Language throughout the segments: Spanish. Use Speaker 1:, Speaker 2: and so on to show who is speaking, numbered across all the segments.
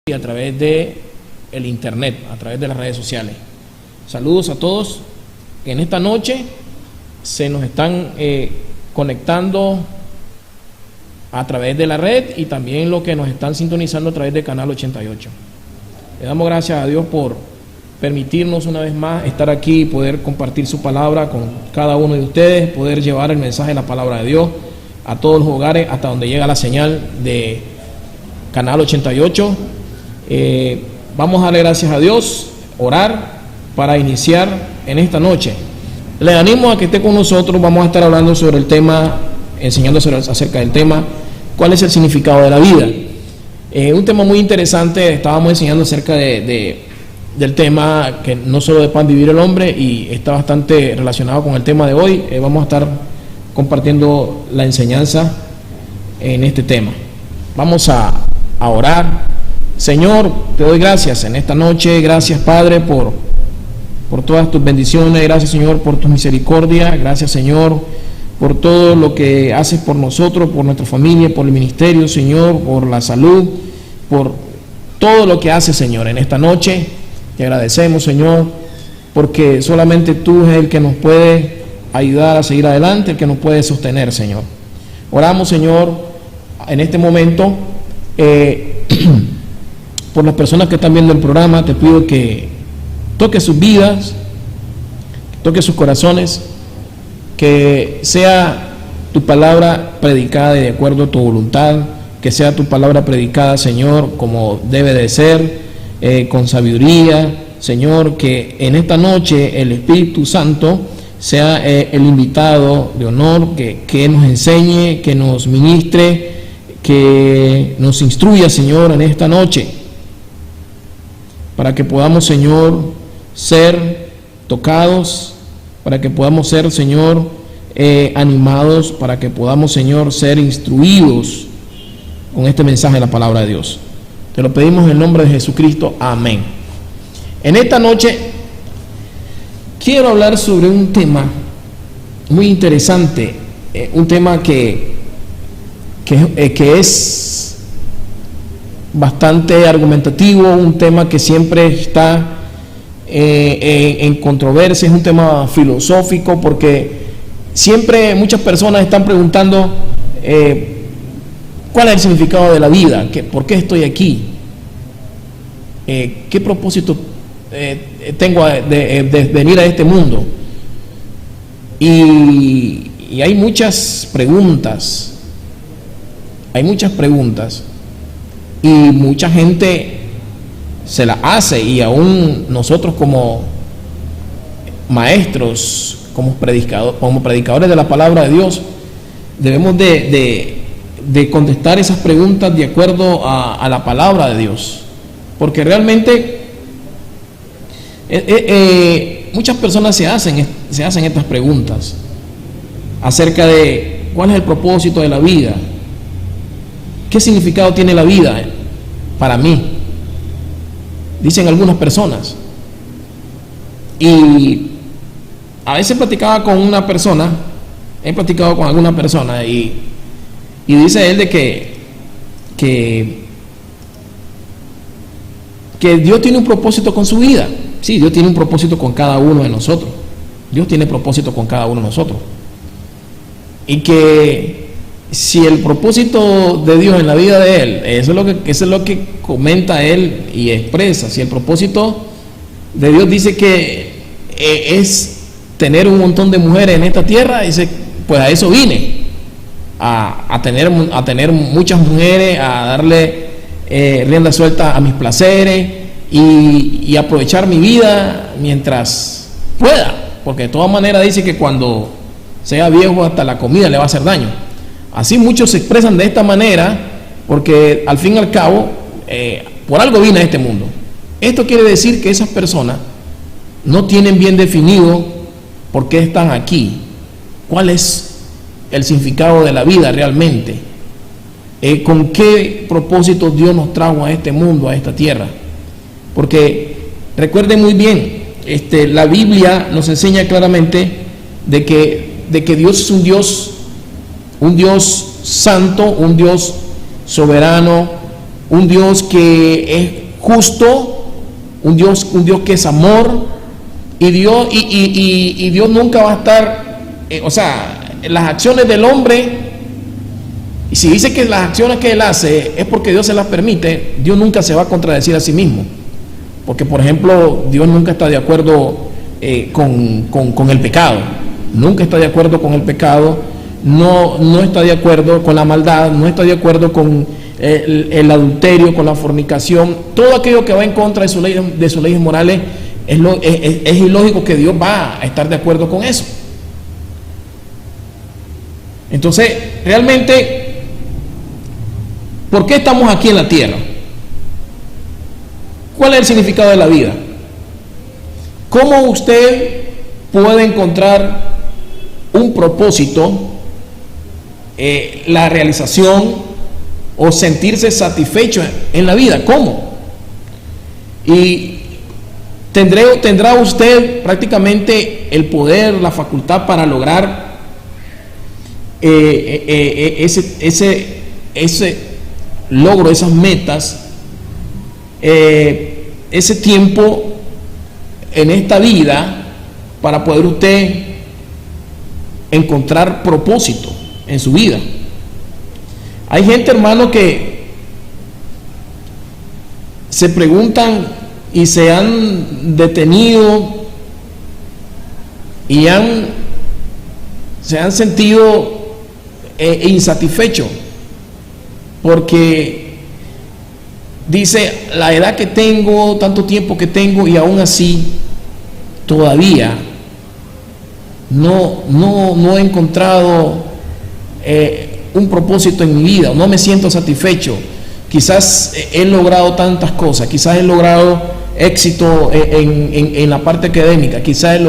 Speaker 1: y a través de el internet, a través de las redes sociales. Saludos a todos que en esta noche se nos están conectando a través de la red y también los que nos están sintonizando a través de Canal 88. Le damos gracias a Dios por permitirnos una vez más estar aquí y poder compartir su palabra con cada uno de ustedes, poder llevar el mensaje de la palabra de Dios a todos los hogares hasta donde llega la señal de Canal 88. Vamos a darle gracias a Dios, orar para iniciar en esta noche. Le animo a que esté con nosotros. Vamos a estar hablando sobre el tema, enseñando acerca del tema, cuál es el significado de la vida. Un tema muy interesante. Estábamos enseñando acerca del tema que no solo de pan vivir el hombre, y está bastante relacionado con el tema de hoy. Vamos a estar compartiendo la enseñanza en este tema. Vamos a orar. Señor, te doy gracias en esta noche. Gracias, Padre, por todas tus bendiciones. Gracias, Señor, por tu misericordia. Gracias, Señor, por todo lo que haces por nosotros, por nuestra familia, por el ministerio, Señor, por la salud, por todo lo que haces, Señor. En esta noche te agradecemos, Señor, porque solamente tú eres el que nos puede ayudar a seguir adelante, el que nos puede sostener, Señor. Oramos, Señor, en este momento por las personas que están viendo el programa. Te pido que toque sus vidas, toque sus corazones, que sea tu palabra predicada de acuerdo a tu voluntad, que sea tu palabra predicada, Señor, como debe de ser, con sabiduría, Señor, que en esta noche el Espíritu Santo sea el invitado de honor, que nos enseñe, que nos ministre, que nos instruya, Señor, en esta noche, para que podamos, Señor, ser tocados, para que podamos ser, Señor, animados, para que podamos, Señor, ser instruidos con este mensaje de la palabra de Dios. Te lo pedimos en el nombre de Jesucristo. Amén. En esta noche quiero hablar sobre un tema muy interesante, un tema que es bastante argumentativo, un tema que siempre está en controversia, es un tema filosófico, porque siempre muchas personas están preguntando cuál es el significado de la vida, por qué estoy aquí, qué propósito tengo de venir a este mundo, y hay muchas preguntas, y mucha gente se la hace, y aún nosotros como maestros, como predicadores de la palabra de Dios, debemos de contestar esas preguntas de acuerdo a la palabra de Dios, porque realmente muchas personas se hacen estas preguntas acerca de cuál es el propósito de la vida. ¿Qué significado tiene la vida para mí? Dicen algunas personas. Y a veces he platicado con alguna persona y dice él de que Dios tiene un propósito con su vida. Sí, Dios tiene un propósito con cada uno de nosotros. Dios tiene propósito con cada uno de nosotros. Y que si el propósito de Dios en la vida de él, eso es lo que comenta él y expresa, si el propósito de Dios dice que es tener un montón de mujeres en esta tierra, dice, pues a eso vine, a tener muchas mujeres, a darle rienda suelta a mis placeres y aprovechar mi vida mientras pueda, porque de todas maneras dice que cuando sea viejo hasta la comida le va a hacer daño. Así muchos se expresan de esta manera, porque al fin y al cabo, por algo vine a este mundo. Esto quiere decir que esas personas no tienen bien definido por qué están aquí, cuál es el significado de la vida realmente, con qué propósito Dios nos trajo a este mundo, a esta tierra. Porque recuerden muy bien, la Biblia nos enseña claramente de que Dios es un Dios santo, un Dios soberano, un Dios que es justo, un Dios que es amor, y Dios nunca va a estar, las acciones del hombre, y si dice que las acciones que él hace es porque Dios se las permite, Dios nunca se va a contradecir a sí mismo, porque por ejemplo Dios nunca está de acuerdo con el pecado, nunca está de acuerdo con el pecado, no está de acuerdo con la maldad, no está de acuerdo con el adulterio, con la fornicación, todo aquello que va en contra de sus leyes morales. Es ilógico que Dios va a estar de acuerdo con eso. Entonces, realmente, ¿por qué estamos aquí en la tierra? ¿Cuál es el significado de la vida? ¿Cómo usted puede encontrar un propósito, la realización o sentirse satisfecho en la vida? ¿Cómo? Y tendrá usted prácticamente el poder, la facultad para lograr ese logro, esas metas, ese tiempo en esta vida para poder usted encontrar propósito en su vida. Hay gente, hermano, que se preguntan y se han detenido y se han sentido insatisfechos, porque dice: la edad que tengo, tanto tiempo que tengo, y aún así todavía no he encontrado un propósito en mi vida, no me siento satisfecho. Quizás he logrado tantas cosas, quizás he logrado éxito en la parte académica, quizás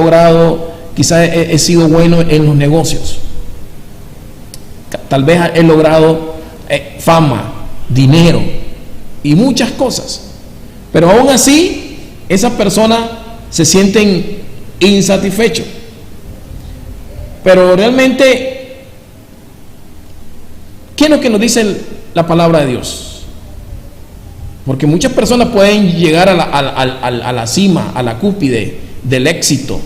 Speaker 1: he sido bueno en los negocios, tal vez he logrado fama, dinero y muchas cosas, pero aún así esas personas se sienten insatisfechos. Pero realmente, ¿qué es lo que nos dice la palabra de Dios? Porque muchas personas pueden llegar a la cima, a la cúspide del éxito,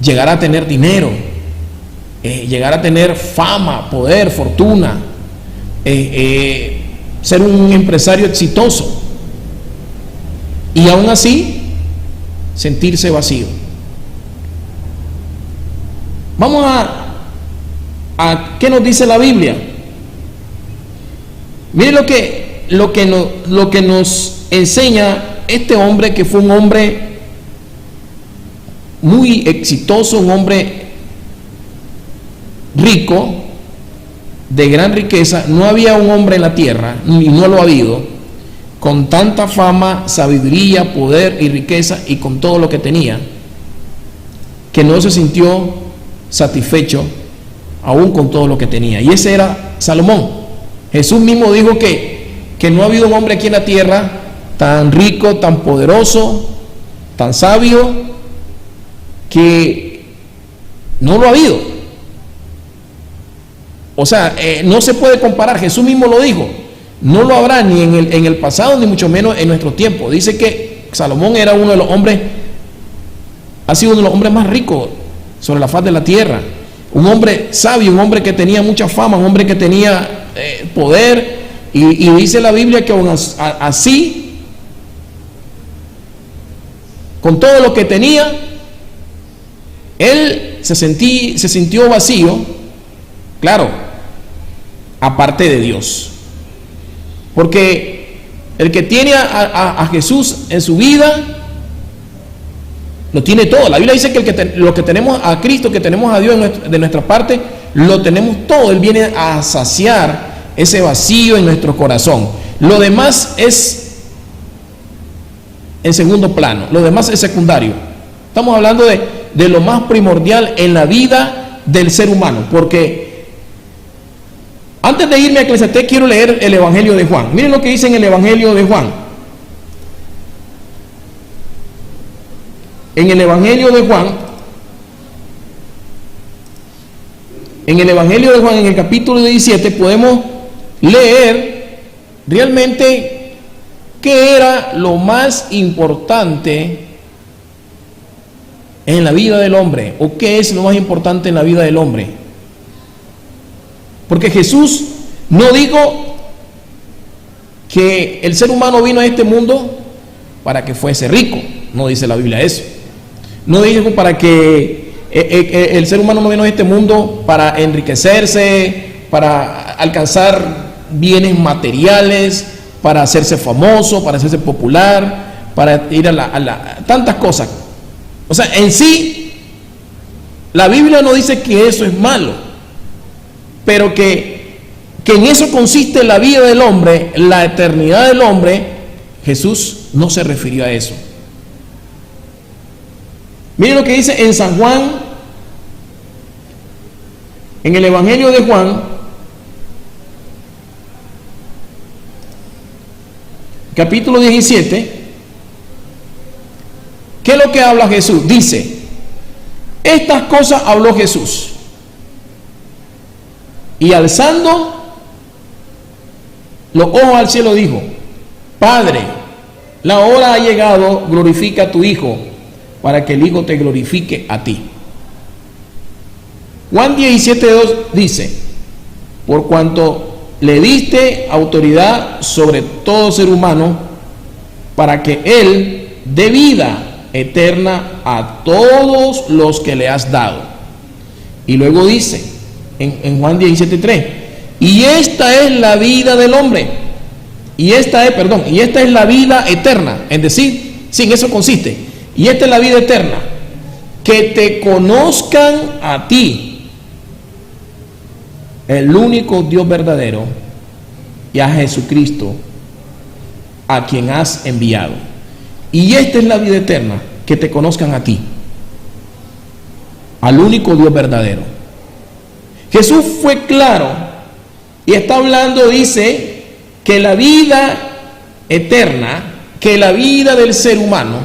Speaker 1: llegar a tener dinero, llegar a tener fama, poder, fortuna, ser un empresario exitoso, y aún así sentirse vacío. Vamos a ¿qué nos dice la Biblia? Miren lo que nos enseña este hombre, que fue un hombre muy exitoso, un hombre rico, de gran riqueza. No había un hombre en la tierra, y no lo ha habido, con tanta fama, sabiduría, poder y riqueza, y con todo lo que tenía, que no se sintió satisfecho aún con todo lo que tenía. Y ese era Salomón. Jesús mismo dijo que no ha habido un hombre aquí en la tierra tan rico, tan poderoso, tan sabio, que no lo ha habido. O sea, no se puede comparar. Jesús mismo lo dijo: no lo habrá ni en el pasado, ni mucho menos en nuestro tiempo. Dice que Salomón era uno de los hombres, ha sido uno de los hombres más ricos sobre la faz de la tierra, un hombre sabio, un hombre que tenía mucha fama, un hombre que tenía poder, y dice la Biblia que aún así, con todo lo que tenía, él se sintió vacío, claro, aparte de Dios, porque el que tiene a Jesús en su vida lo tiene todo. La Biblia dice que lo que tenemos a Cristo, que tenemos a Dios de nuestra parte, lo tenemos todo. Él viene a saciar ese vacío en nuestro corazón. Lo demás es en segundo plano, lo demás es secundario. Estamos hablando de lo más primordial en la vida del ser humano. Porque antes de irme a Eclesiastés, quiero leer el Evangelio de Juan. Miren lo que dice en el Evangelio de Juan. En el Evangelio de Juan, en el capítulo 17, podemos leer realmente qué era lo más importante en la vida del hombre, o qué es lo más importante en la vida del hombre. Porque Jesús no dijo que el ser humano vino a este mundo para que fuese rico, no dice la Biblia eso. No dijo para que el ser humano no vino a este mundo para enriquecerse, para alcanzar bienes materiales, para hacerse famoso, para hacerse popular, para ir a tantas cosas. O sea, en sí, la Biblia no dice que eso es malo, pero que en eso consiste la vida del hombre, la eternidad del hombre. Jesús no se refirió a eso. Miren lo que dice en San Juan, en el Evangelio de Juan, capítulo 17. ¿Qué es lo que habla Jesús? Dice, estas cosas habló Jesús, y alzando los ojos al cielo dijo, Padre, la hora ha llegado, glorifica a tu Hijo, para que el Hijo te glorifique a ti. Juan 17:2 dice, por cuanto le diste autoridad sobre todo ser humano, para que Él dé vida eterna a todos los que le has dado. Y luego dice en Juan 17:3, y esta es la vida del hombre, y esta es la vida eterna, es decir, sí, en eso consiste, y esta es la vida eterna, que te conozcan a ti, el único Dios verdadero, y a Jesucristo, a quien has enviado. Y esta es la vida eterna, que te conozcan a ti, al único Dios verdadero. Jesús fue claro y está hablando, dice, que la vida eterna, que la vida del ser humano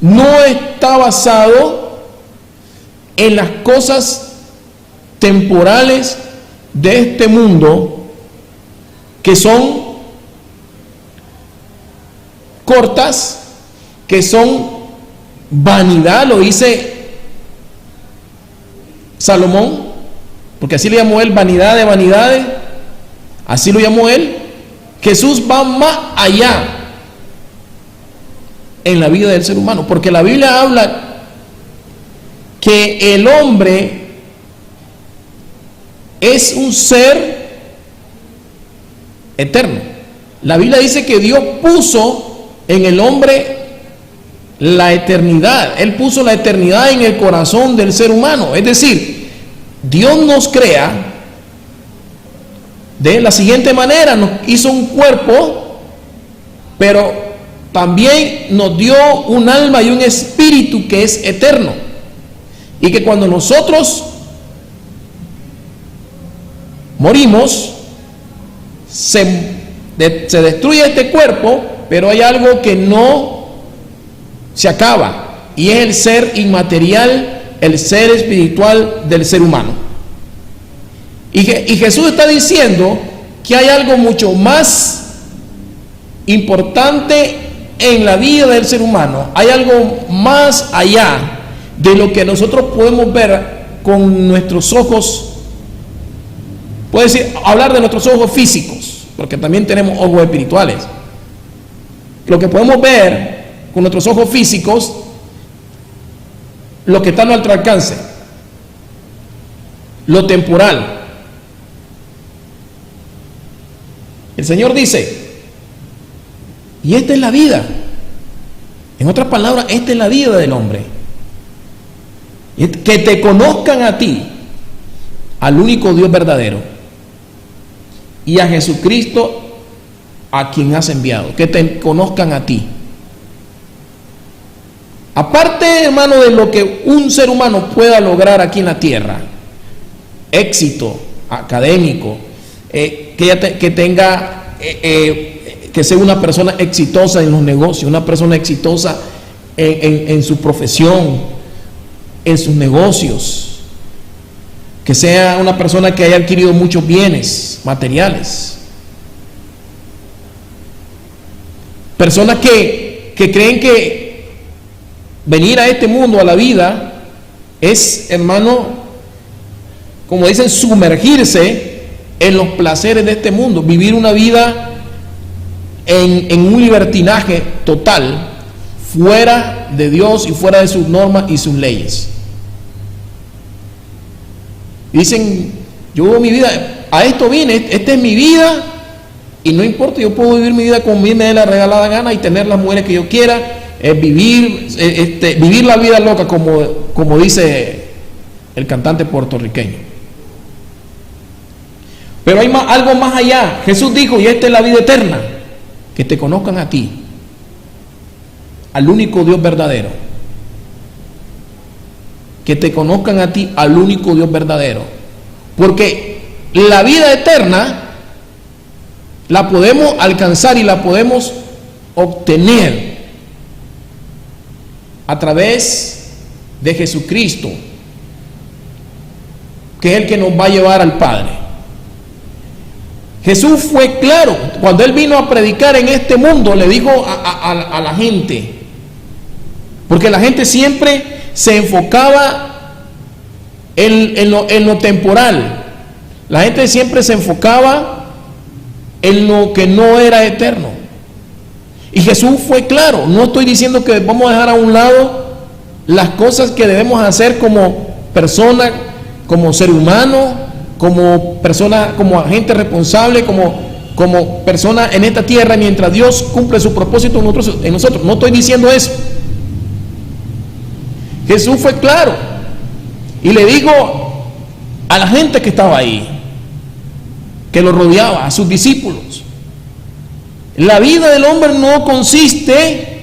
Speaker 1: no está basado en las cosas temporales de este mundo, que son cortas, que son vanidad, lo dice Salomón, porque así le llamó él, vanidad de vanidades, así lo llamó él. Jesús va más allá en la vida del ser humano, porque la Biblia habla que el hombre es un ser eterno. La Biblia dice que Dios puso en el hombre la eternidad. Él puso la eternidad en el corazón del ser humano. Es decir, Dios nos crea de la siguiente manera: nos hizo un cuerpo, pero también nos dio un alma y un espíritu que es eterno, y que cuando nosotros morimos se destruye este cuerpo, pero hay algo que no se acaba, y es el ser inmaterial, el ser espiritual del ser humano. Y Jesús está diciendo que hay algo mucho más importante en la vida del ser humano, hay algo más allá de lo que nosotros podemos ver con nuestros ojos. Puede decir, hablar de nuestros ojos físicos, porque también tenemos ojos espirituales. Lo que podemos ver con nuestros ojos físicos, lo que está a nuestro alcance, lo temporal. El Señor dice, y esta es la vida. En otras palabras, esta es la vida del hombre. Que te conozcan a ti, al único Dios verdadero, y a Jesucristo, a quien has enviado. Que te conozcan a ti. Aparte, hermano, de lo que un ser humano pueda lograr aquí en la tierra, éxito académico, que tenga, que sea una persona exitosa en los negocios, una persona exitosa en su profesión, en sus negocios, que sea una persona que haya adquirido muchos bienes materiales, Personas que creen que venir a este mundo, a la vida, es, hermano, como dicen, sumergirse en los placeres de este mundo, vivir una vida en un libertinaje total, fuera de Dios y fuera de sus normas y sus leyes. Dicen, yo mi vida, a esto vine, esta es mi vida, y no importa, yo puedo vivir mi vida como a mí me dé la regalada gana y tener las mujeres que yo quiera, vivir la vida loca, como dice el cantante puertorriqueño. Pero hay algo más allá. Jesús dijo, y esta es la vida eterna, que te conozcan a ti, al único Dios verdadero. Que te conozcan a ti, al único Dios verdadero. Porque la vida eterna la podemos alcanzar y la podemos obtener a través de Jesucristo, que es el que nos va a llevar al Padre. Jesús fue claro cuando Él vino a predicar en este mundo. Le dijo a la gente, porque la gente siempre se enfocaba en lo temporal. La gente siempre se enfocaba en lo que no era eterno. Y Jesús fue claro. No estoy diciendo que vamos a dejar a un lado las cosas que debemos hacer como persona, como ser humano, como persona, como agente responsable, como persona en esta tierra, mientras Dios cumple su propósito en nosotros. No estoy diciendo eso. Jesús fue claro y le dijo a la gente que estaba ahí, que lo rodeaba, a sus discípulos: la vida del hombre no consiste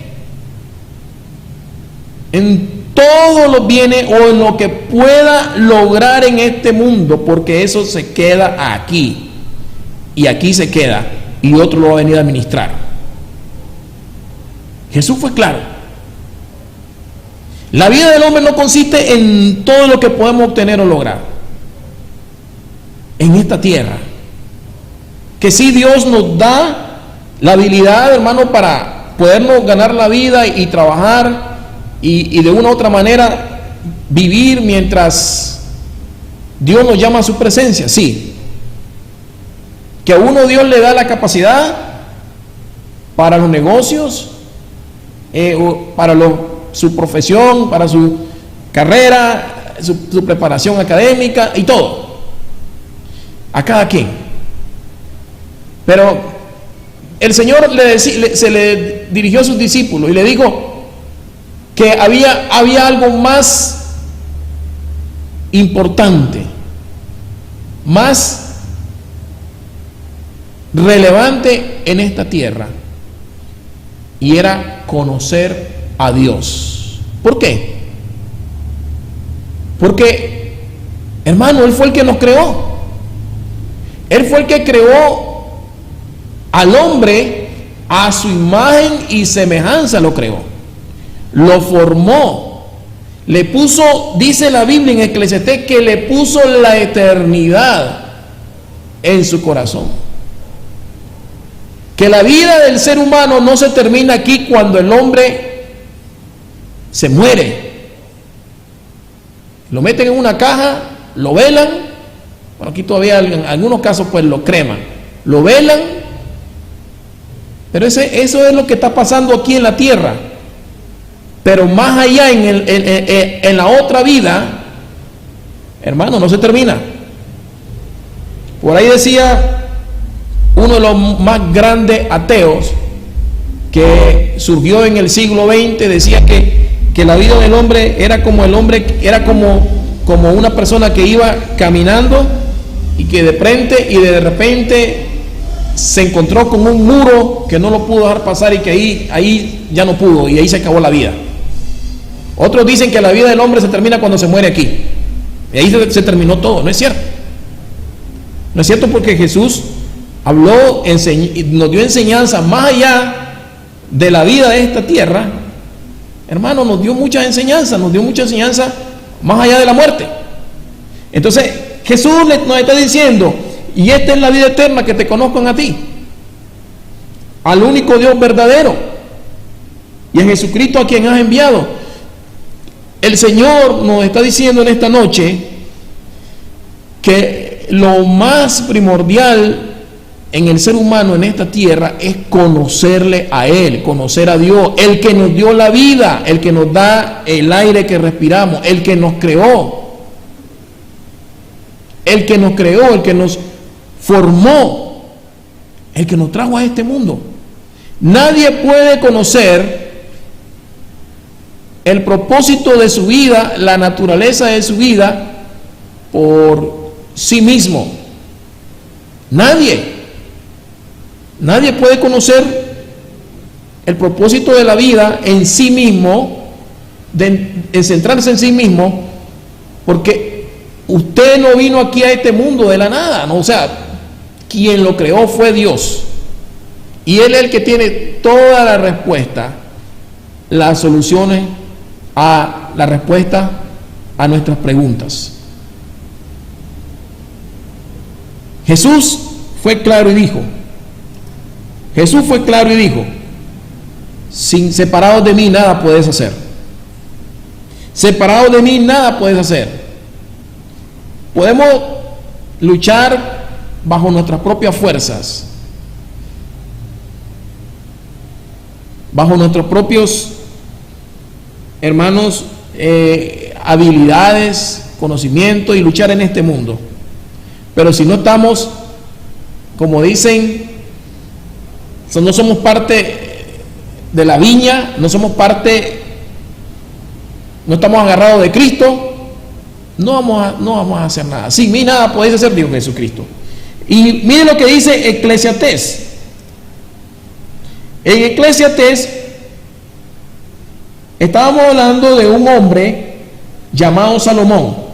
Speaker 1: en todos los bienes o en lo que pueda lograr en este mundo, porque eso se queda aquí, y aquí se queda, y otro lo va a venir a administrar. Jesús fue claro. La vida del hombre no consiste en todo lo que podemos obtener o lograr en esta tierra. Que si Dios nos da la habilidad, hermano, para podernos ganar la vida y trabajar y de una u otra manera vivir mientras Dios nos llama a su presencia, sí. Que a uno Dios le da la capacidad para los negocios, para su profesión, para su carrera, su preparación académica y todo. A cada quien. Pero el Señor se le dirigió a sus discípulos y le dijo que había algo más importante, más relevante en esta tierra, y era conocer a Dios. ¿Por qué? Porque, hermano, Él fue el que nos creó. Él fue el que creó al hombre a su imagen y semejanza. Lo creó, lo formó, le puso, dice la Biblia en Eclesiastés, que le puso la eternidad en su corazón. Que la vida del ser humano no se termina aquí cuando el hombre se muere. Lo meten en una caja, lo velan. Bueno, aquí todavía en algunos casos pues lo creman, lo velan. Pero eso es lo que está pasando aquí en la tierra. Pero más allá en la otra vida, hermano, no se termina. Por ahí decía uno de los más grandes ateos que surgió en el siglo XX, decía que la vida del hombre era como como una persona que iba caminando y que de repente se encontró con un muro que no lo pudo dejar pasar, y que ahí ya no pudo, y ahí se acabó la vida. Otros dicen que la vida del hombre se termina cuando se muere aquí, y ahí se terminó todo. No es cierto. No es cierto, porque Jesús habló, nos dio enseñanza más allá de la vida de esta tierra. Hermano, nos dio mucha enseñanza más allá de la muerte. Entonces Jesús nos está diciendo: y esta es la vida eterna, que te conozcan a ti, al único Dios verdadero y a Jesucristo a quien has enviado. El Señor nos está diciendo en esta noche que lo más primordial en el ser humano en esta tierra es conocerle a Él, conocer a Dios, el que nos dio la vida, el que nos da el aire que respiramos, el que nos creó, el que nos formó, el que nos trajo a este mundo. Nadie puede conocer el propósito de su vida, la naturaleza de su vida por sí mismo. Nadie puede conocer el propósito de la vida en sí mismo, en centrarse en sí mismo, porque usted no vino aquí a este mundo de la nada, ¿no? O sea, quien lo creó fue Dios, y Él es el que tiene toda la respuesta, las soluciones a la respuesta a nuestras preguntas. Jesús fue claro y dijo, separados de mí nada puedes hacer. Separados de mí nada puedes hacer. Podemos luchar bajo nuestras propias fuerzas, bajo nuestros propios, hermanos, habilidades, conocimiento, y luchar en este mundo. Pero si no estamos, como dicen, no somos parte de la viña, no estamos agarrados de Cristo, no vamos a hacer nada. Sin mí nada podéis hacer, dijo Jesucristo. Y mire lo que dice Eclesiastés. En Eclesiastés estábamos hablando de un hombre llamado Salomón.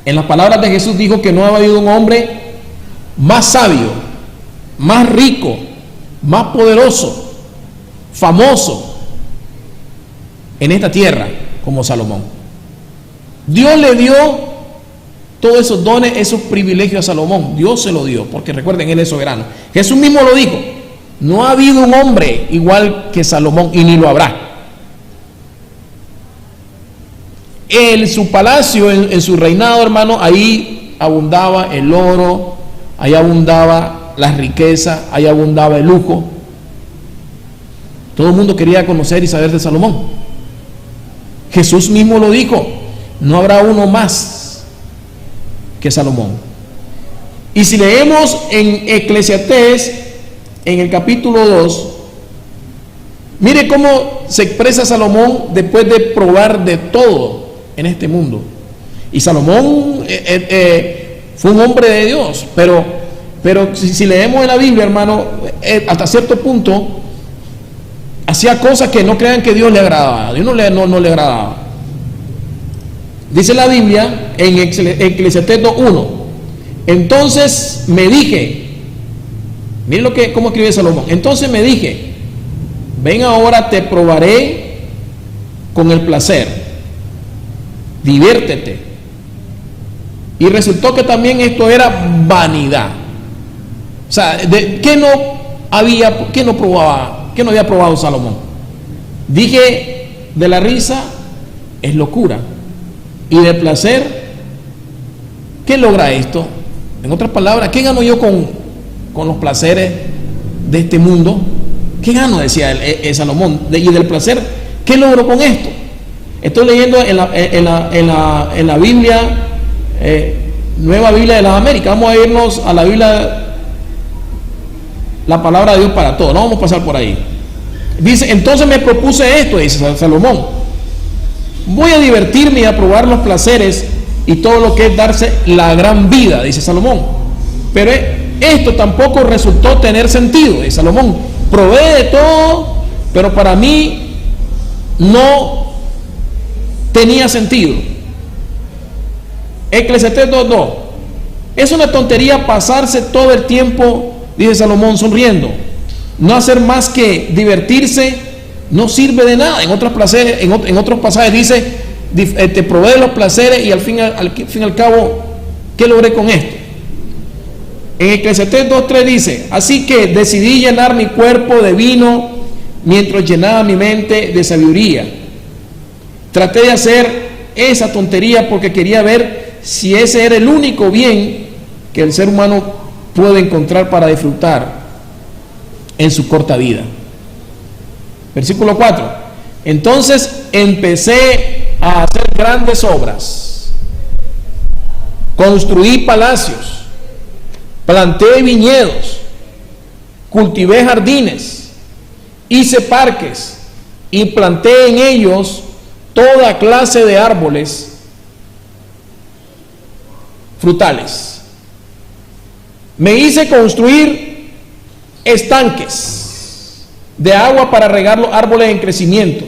Speaker 1: En las palabras de Jesús dijo que no ha habido un hombre más sabio, más rico, más poderoso, famoso en esta tierra como Salomón. Dios le dio todos esos dones, esos privilegios a Salomón. Dios se lo dio, porque recuerden, Él es soberano. Jesús mismo lo dijo: no ha habido un hombre igual que Salomón, y ni lo habrá. En su palacio, en su reinado, hermano, ahí abundaba el oro, ahí abundaba la riqueza, ahí abundaba el lujo. Todo el mundo quería conocer y saber de Salomón. Jesús mismo lo dijo: no habrá uno más que Salomón. Y si leemos en Eclesiastés, en el capítulo 2, mire cómo se expresa Salomón después de probar de todo en este mundo. Y Salomón fue un hombre de Dios, pero si leemos en la Biblia, hermano, hasta cierto punto hacía cosas que no crean que Dios le agradaba. A Dios no le agradaba. Dice la Biblia en Eclesiastés 2:1: entonces me dije, miren cómo escribe Salomón. Entonces me dije, ven ahora, te probaré con el placer, diviértete. Y resultó que también esto era vanidad. O sea, ¿qué no había probado Salomón? Dije, de la risa es locura, y del placer, ¿qué logra esto? En otras palabras, ¿qué gano yo con los placeres de este mundo? ¿Qué gano? Decía Salomón. Y del placer, ¿qué logro con esto? Estoy leyendo en la Biblia, Nueva Biblia de las Américas. Vamos a irnos a la Biblia, la palabra de Dios para todos. No vamos a pasar por ahí. Dice: entonces me propuse esto, dice Salomón: voy a divertirme y a probar los placeres y todo lo que es darse la gran vida, dice Salomón. Pero esto tampoco resultó tener sentido, dice Salomón. Probé de todo, pero para mí no tenía sentido. Eclesiastés 2:2: es una tontería pasarse todo el tiempo, dice Salomón, sonriendo. No hacer más que divertirse no sirve de nada. En otros pasajes dice: te probé los placeres y al fin y al cabo, ¿qué logré con esto? En Eclesiastés 2:3 dice: así que decidí llenar mi cuerpo de vino mientras llenaba mi mente de sabiduría. Traté de hacer esa tontería porque quería ver si ese era el único bien que el ser humano puede encontrar para disfrutar en su corta vida. Versículo 4: entonces empecé a hacer grandes obras, construí palacios, planté viñedos, cultivé jardines, hice parques y planté en ellos toda clase de árboles frutales. Me hice construir estanques de agua para regar los árboles en crecimiento.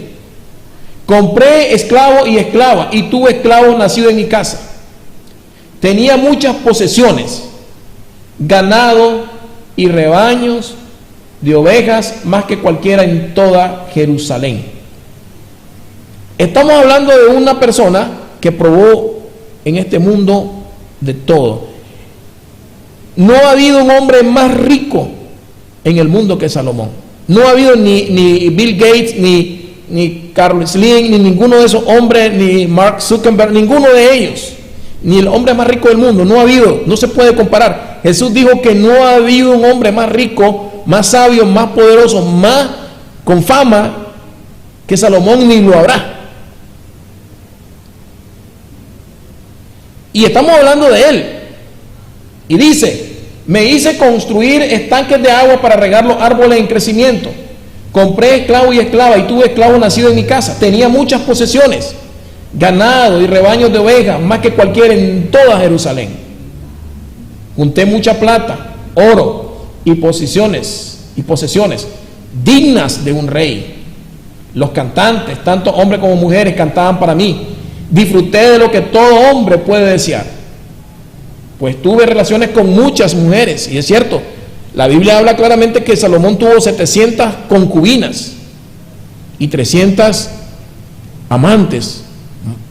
Speaker 1: Compré esclavo y esclava y tuve esclavos nacidos en mi casa. Tenía muchas posesiones, ganado y rebaños de ovejas, más que cualquiera en toda Jerusalén. Estamos hablando de una persona que probó en este mundo de todo. No ha habido un hombre más rico en el mundo que Salomón. No ha habido ni Bill Gates, ni Carlos Slim, ni ninguno de esos hombres, ni Mark Zuckerberg, ninguno de ellos, ni el hombre más rico del mundo. No ha habido, no se puede comparar. Jesús dijo que no ha habido un hombre más rico, más sabio, más poderoso, más con fama que Salomón, ni lo habrá. Y estamos hablando de él. Y dice: me hice construir estanques de agua para regar los árboles en crecimiento. Compré esclavo y esclava y tuve esclavos nacidos en mi casa. Tenía muchas posesiones, ganado y rebaños de ovejas, más que cualquiera en toda Jerusalén. Junté mucha plata, oro y posesiones dignas de un rey. Los cantantes, tanto hombres como mujeres, cantaban para mí. Disfruté de lo que todo hombre puede desear, pues tuve relaciones con muchas mujeres. Y es cierto, la Biblia habla claramente que Salomón tuvo 700 concubinas y 300 amantes,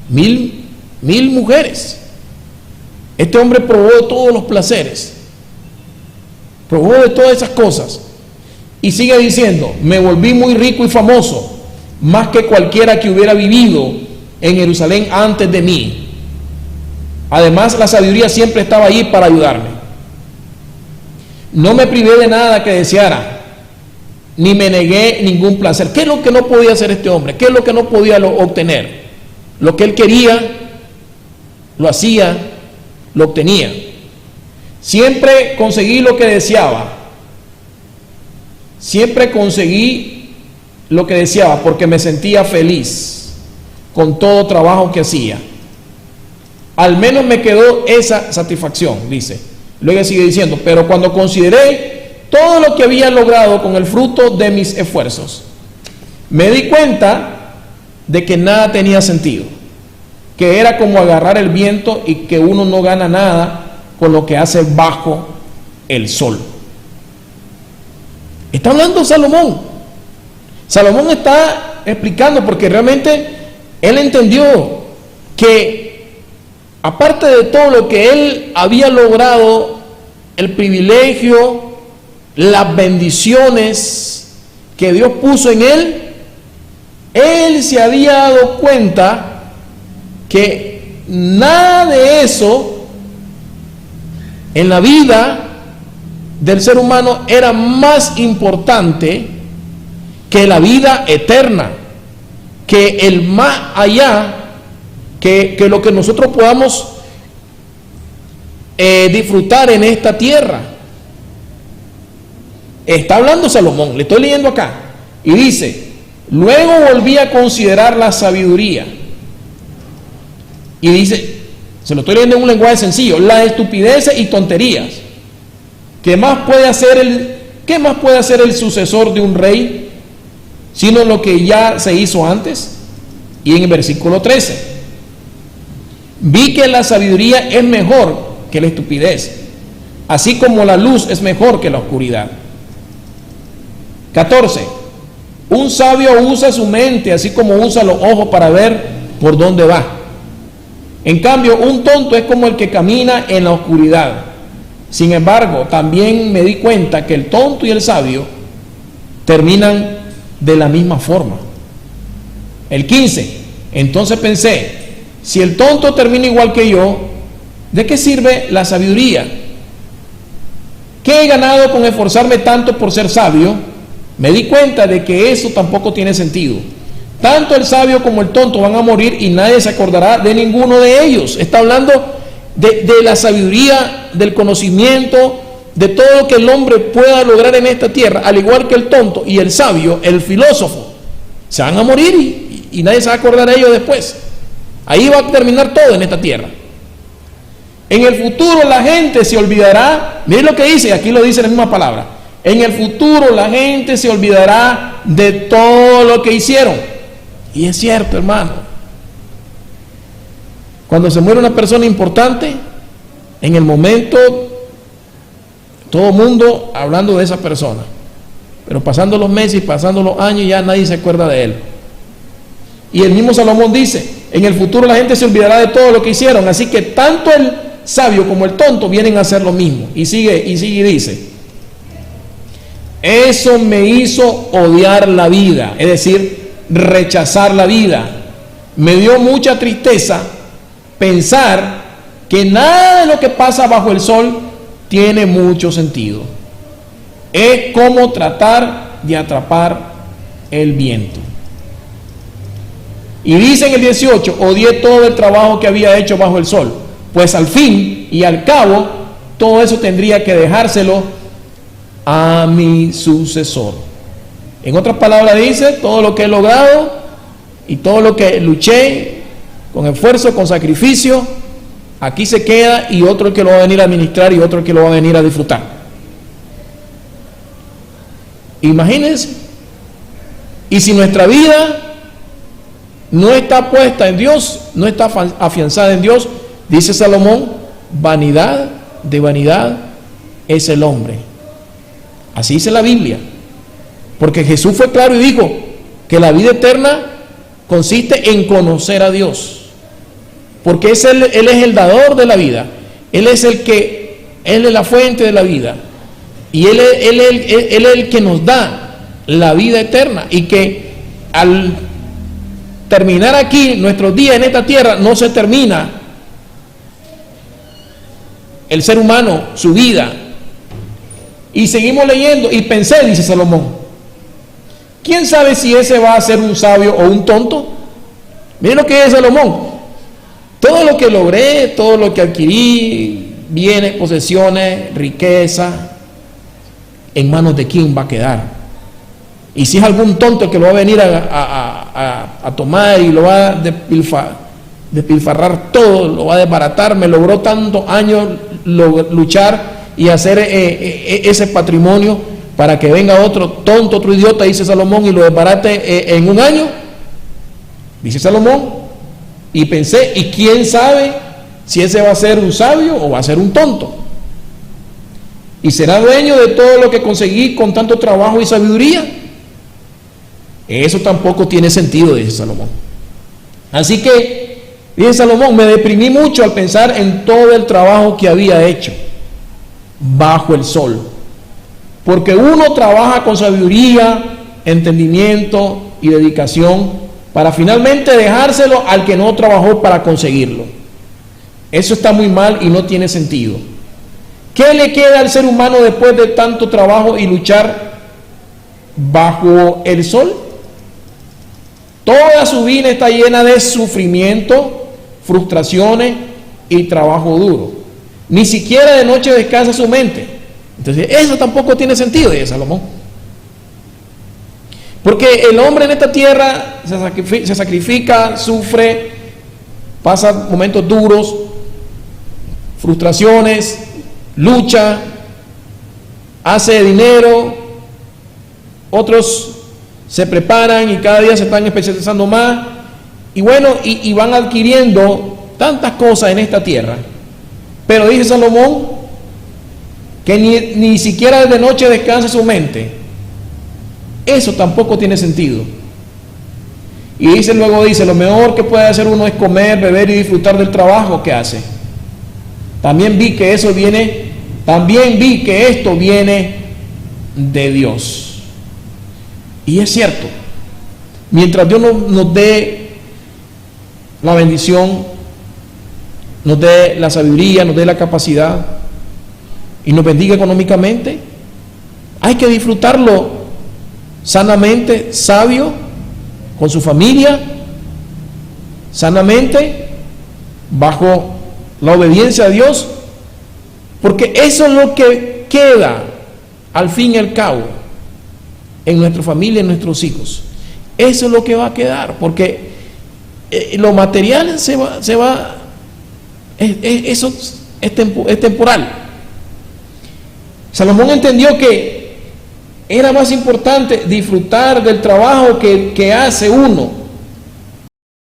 Speaker 1: mil mujeres. Este hombre probó de todos los placeres, probó de todas esas cosas. Y sigue diciendo: me volví muy rico y famoso, más que cualquiera que hubiera vivido en Jerusalén antes de mí. Además, la sabiduría siempre estaba allí para ayudarme. No me privé de nada que deseara, ni me negué ningún placer. ¿Qué es lo que no podía hacer este hombre? ¿Qué es lo que no podía obtener? Lo que él quería, lo hacía, lo obtenía. Siempre conseguí lo que deseaba. Siempre conseguí lo que deseaba porque me sentía feliz con todo trabajo que hacía. Al menos me quedó esa satisfacción, dice. Luego sigue diciendo: pero cuando consideré todo lo que había logrado con el fruto de mis esfuerzos, me di cuenta de que nada tenía sentido, que era como agarrar el viento y que uno no gana nada con lo que hace bajo el sol. Está hablando Salomón. Salomón está explicando, porque realmente él entendió que aparte de todo lo que él había logrado, el privilegio, las bendiciones que Dios puso en él se había dado cuenta que nada de eso en la vida del ser humano era más importante que la vida eterna, que el más allá, que lo que nosotros podamos disfrutar en esta tierra. Está hablando Salomón, le estoy leyendo acá, y dice: luego volví a considerar la sabiduría, y dice, se lo estoy leyendo en un lenguaje sencillo, las estupideces y tonterías. ¿Qué más puede hacer el sucesor de un rey sino lo que ya se hizo antes? Y en el versículo 13: vi que la sabiduría es mejor que la estupidez, así como la luz es mejor que la oscuridad. 14: un sabio usa su mente, así como usa los ojos para ver por dónde va. En cambio, un tonto es como el que camina en la oscuridad. Sin embargo, también me di cuenta que el tonto y el sabio terminan de la misma forma. El 15. Entonces pensé, si el tonto termina igual que yo, ¿de qué sirve la sabiduría? ¿Qué he ganado con esforzarme tanto por ser sabio? Me di cuenta de que eso tampoco tiene sentido. Tanto el sabio como el tonto van a morir y nadie se acordará de ninguno de ellos. Está hablando de la sabiduría, del conocimiento, de todo lo que el hombre pueda lograr en esta tierra, al igual que el tonto y el sabio, el filósofo. Se van a morir y nadie se va a acordar de ellos después. Ahí va a terminar todo en esta tierra. En el futuro la gente se olvidará, miren lo que dice, aquí lo dice la misma palabra. En el futuro la gente se olvidará de todo lo que hicieron. Y es cierto, hermano. Cuando se muere una persona importante, en el momento, todo el mundo hablando de esa persona. Pero pasando los meses y pasando los años, ya nadie se acuerda de él. Y el mismo Salomón dice, en el futuro la gente se olvidará de todo lo que hicieron. Así que tanto el sabio como el tonto vienen a hacer lo mismo. Y sigue y dice, eso me hizo odiar la vida, es decir, rechazar la vida. Me dio mucha tristeza pensar que nada de lo que pasa bajo el sol tiene mucho sentido. Es como tratar de atrapar el viento. Y dice en el 18, odié todo el trabajo que había hecho bajo el sol, pues al fin y al cabo todo eso tendría que dejárselo a mi sucesor. En otras palabras dice, todo lo que he logrado y todo lo que luché con esfuerzo, con sacrificio, aquí se queda y otro el que lo va a venir a administrar y otro el que lo va a venir a disfrutar. Imagínense. Y si nuestra vida no está puesta en Dios, no está afianzada en Dios, dice Salomón, vanidad de vanidad es el hombre. Así dice la Biblia. Porque Jesús fue claro y dijo que la vida eterna consiste en conocer a Dios. Porque Él es el dador de la vida. Él es la fuente de la vida. Y Él es el que nos da la vida eterna. Y que al terminar aquí nuestros días en esta tierra, no se termina el ser humano, su vida. Y seguimos leyendo y pensé, dice Salomón, ¿quién sabe si ese va a ser un sabio o un tonto? Miren lo que dice Salomón. Todo lo que logré, todo lo que adquirí, bienes, posesiones, riqueza, ¿en manos de quién va a quedar? Y si es algún tonto que lo va a venir a tomar y lo va a despilfarrar todo, lo va a desbaratar, me logró tantos años luchar y hacer ese patrimonio para que venga otro tonto, otro idiota, dice Salomón, y lo desbarate en un año, dice Salomón. Y pensé, ¿y quién sabe si ese va a ser un sabio o va a ser un tonto? ¿Y será dueño de todo lo que conseguí con tanto trabajo y sabiduría? Eso tampoco tiene sentido, dice Salomón. Así que, dice Salomón, me deprimí mucho al pensar en todo el trabajo que había hecho bajo el sol. Porque uno trabaja con sabiduría, entendimiento y dedicación para finalmente dejárselo al que no trabajó para conseguirlo. Eso está muy mal y no tiene sentido. ¿Qué le queda al ser humano después de tanto trabajo y luchar bajo el sol? Toda su vida está llena de sufrimiento, frustraciones y trabajo duro. Ni siquiera de noche descansa su mente. Entonces eso tampoco tiene sentido, dice Salomón. Porque el hombre en esta tierra se sacrifica, sufre, pasa momentos duros, frustraciones, lucha, hace dinero, otros se preparan y cada día se están especializando más, y bueno, y van adquiriendo tantas cosas en esta tierra. Pero dice Salomón que ni siquiera de noche descansa su mente. Eso tampoco tiene sentido. Y luego dice, lo mejor que puede hacer uno es comer, beber y disfrutar del trabajo que hace. También vi que eso viene también vi que esto viene de Dios. Y es cierto, mientras Dios nos dé la bendición, nos dé la sabiduría, nos dé la capacidad y nos bendiga económicamente, hay que disfrutarlo sanamente, sabio, con su familia, sanamente, bajo la obediencia a Dios, porque eso es lo que queda al fin y al cabo en nuestra familia, en nuestros hijos. Eso es lo que va a quedar, porque lo material eso es temporal. Salomón entendió que era más importante disfrutar del trabajo que hace uno